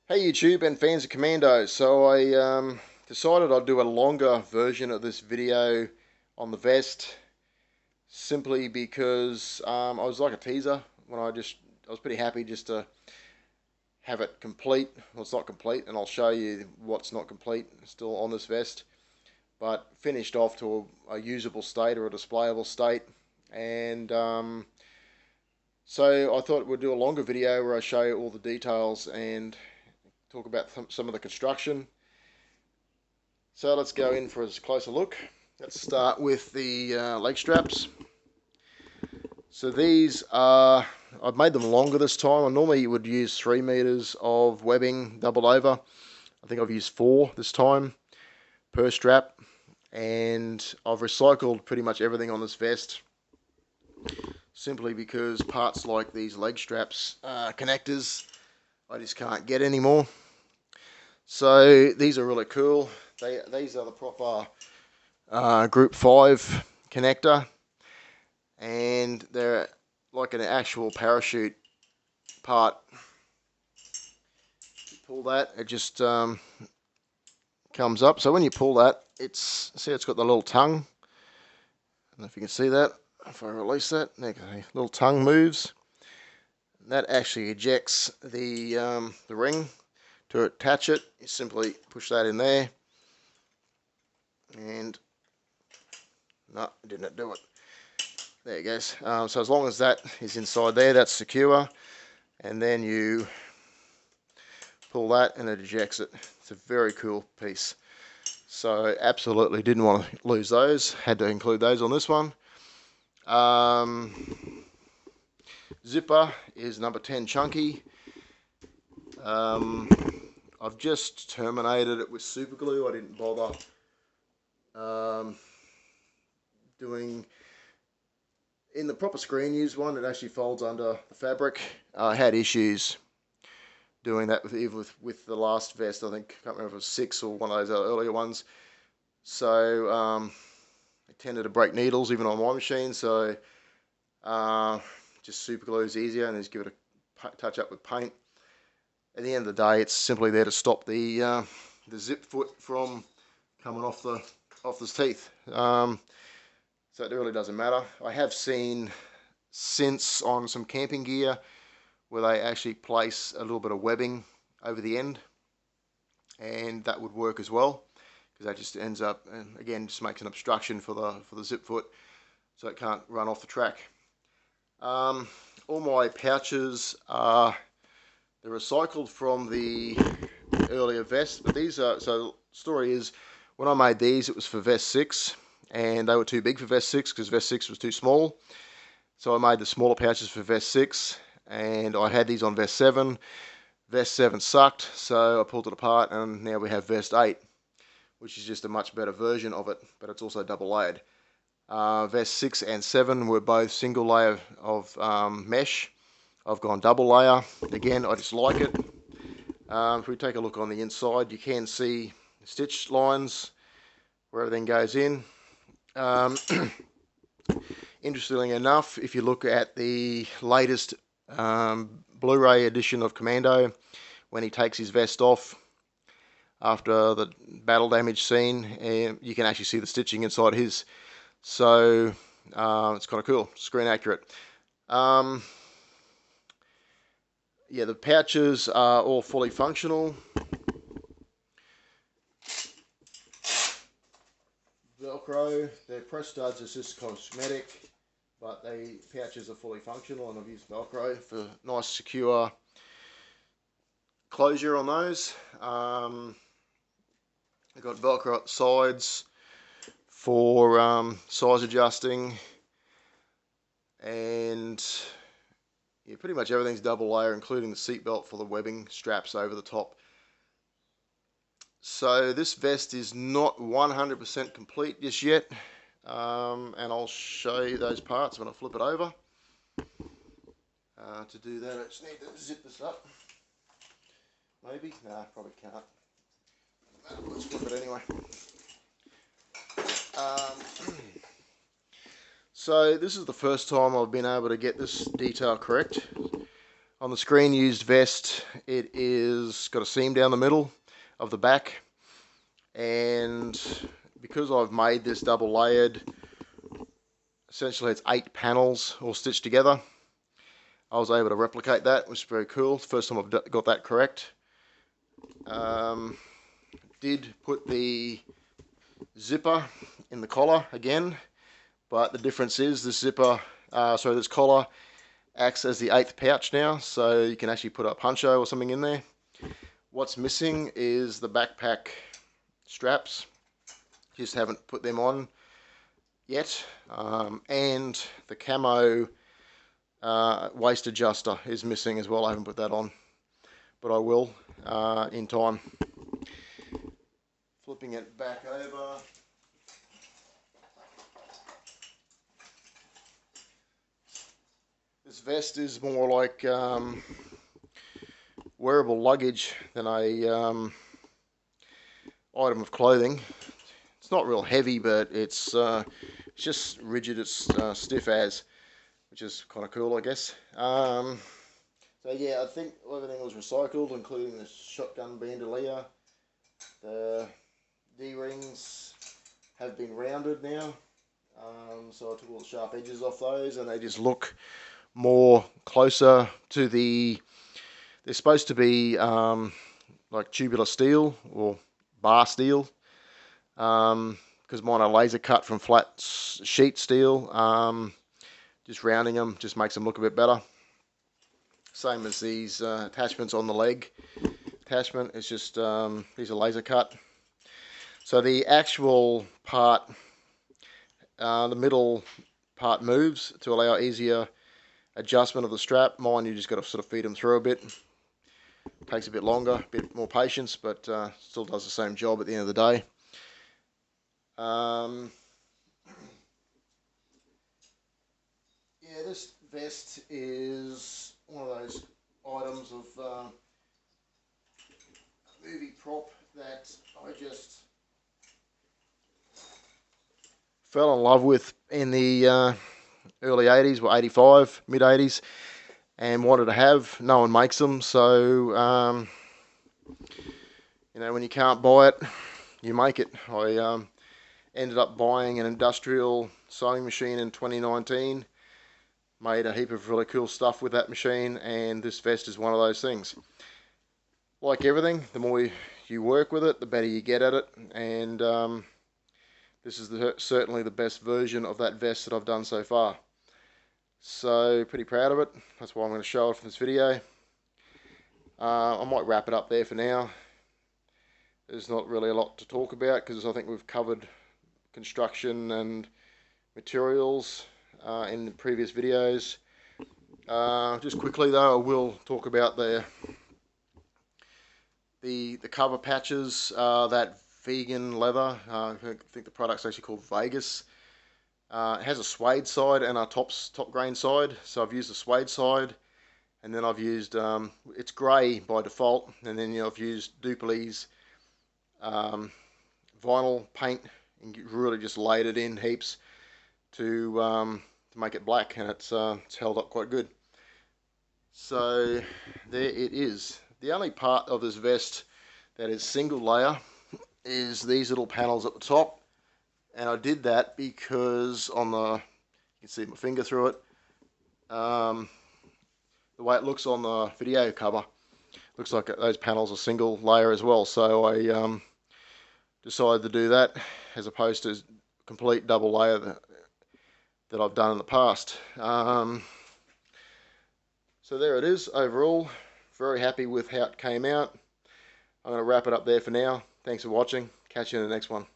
Hey YouTube and fans of Commando. So I decided I'd do a longer version of this video on the vest simply because I was like a teaser when I was pretty happy just to have it complete. Well, it's not complete, and I'll show you what's not complete still on this vest, but finished off to a usable state or a displayable state. And so I thought we'd do a longer video where I show you all the details and talk about some of the construction. So let's go in for a closer look. Let's start with the leg straps. So these are, I've made them longer this time. I normally would use 3 meters of webbing doubled over. I think I've used 4 this time per strap. And I've recycled pretty much everything on this vest simply because parts like these leg straps connectors I just can't get anymore. So these are really cool. These are the proper Group 5 connector, and they're like an actual parachute part. You pull that, it just comes up. So when you pull that, it's got the little tongue. I don't know if you can see that. If I release that, the little tongue moves. That actually ejects the ring. To attach it, you simply push that in there, and no, it didn't do it. There it goes. So as long as that is inside there, that's secure, and then you pull that and it ejects it. It's a very cool piece. So absolutely didn't want to lose those. Had to include those on this one. Zipper is number 10 chunky. I've just terminated it with super glue. I didn't bother doing in the proper screen use one. It actually folds under the fabric. I had issues doing that with the last vest. I think, I can't remember if it was 6 or one of those earlier ones. So it tended to break needles even on my machine. So just super glue is easier, and just give it a touch up with paint. At the end of the day, it's simply there to stop the zip foot from coming off the teeth. So it really doesn't matter. I have seen since on some camping gear where they actually place a little bit of webbing over the end, and that would work as well, because that just ends up, and again, just makes an obstruction for the zip foot, so it can't run off the track. All my pouches are they're recycled from the earlier vest, but these are, so the story is, when I made these, it was for vest 6, and they were too big for vest 6 because vest 6 was too small. So I made the smaller pouches for vest 6, and I had these on vest 7. Vest 7 sucked, so I pulled it apart, and now we have vest 8, which is just a much better version of it, but it's also double layered. Vest 6 and 7 were both single layer of mesh. I've gone double layer. Again, I just like it. If we take a look on the inside, you can see stitch lines where everything goes in. Interestingly enough, if you look at the latest Blu-ray edition of Commando, when he takes his vest off after the battle damage scene, you can actually see the stitching inside his. So it's kind of cool, screen accurate. Yeah, the pouches are all fully functional. Velcro, their press studs is just cosmetic, but the pouches are fully functional, and I've used Velcro for nice secure closure on those. I've got Velcro at the sides for size adjusting, and yeah, pretty much everything's double layer, including the seatbelt for the webbing straps over the top. So this vest is not 100% complete just yet, and I'll show you those parts when I flip it over. To do that, I just need to zip this up. Maybe? Nah, probably can't. Let's flip it anyway. So this is the first time I've been able to get this detail correct. On the screen used vest, it is got a seam down the middle of the back, and because I've made this double layered, essentially it's 8 panels all stitched together. I was able to replicate that, which is very cool. First time I've got that correct. Did put the zipper in the collar again, but the difference is this zipper, this collar acts as the 8th pouch now, so you can actually put a poncho or something in there. What's missing is the backpack straps. Just haven't put them on yet, and the camo waist adjuster is missing as well. I haven't put that on, but I will in time. Flipping it back over. This vest is more like wearable luggage than a item of clothing. It's not real heavy, but it's just rigid. It's stiff as, which is kind of cool, I guess. So yeah, I think everything was recycled, including the shotgun bandolier. The D-rings have been rounded now, so I took all the sharp edges off those, and they just look more closer to the, they're supposed to be like tubular steel or bar steel, because mine are laser cut from flat sheet steel. Just rounding them just makes them look a bit better. Same as these attachments on the leg attachment. It's just these are laser cut. So the actual part, the middle part moves to allow easier adjustment of the strap. Mine, you just got to sort of feed them through a bit. Takes a bit longer, a bit more patience, but still does the same job at the end of the day. Yeah, this vest is one of those items of movie prop that I just fell in love with in the early 80s, well 85, mid 80s, and wanted to have. No one makes them, so you know, when you can't buy it, you make it. I ended up buying an industrial sewing machine in 2019, made a heap of really cool stuff with that machine, and this vest is one of those things. Like everything, the more you work with it, the better you get at it, and this is certainly the best version of that vest that I've done so far. So, pretty proud of it. That's why I'm going to show it for this video. I might wrap it up there for now. There's not really a lot to talk about because I think we've covered construction and materials in the previous videos. Just quickly though, I will talk about the cover patches, that vegan leather. I think the product's actually called Vegas. It has a suede side and a top grain side, so I've used the suede side, and then I've used it's grey by default, and then I've used Duple's vinyl paint and really just laid it in heaps to make it black, and it's held up quite good. So there it is. The only part of this vest that is single layer is these little panels at the top, and I did that because on the, you can see my finger through it, the way it looks on the video cover, looks like those panels are single layer as well, so I decided to do that as opposed to complete double layer that I've done in the past. So there it is. Overall, very happy with how it came out. I'm going to wrap it up there for now. Thanks for watching. Catch you in the next one.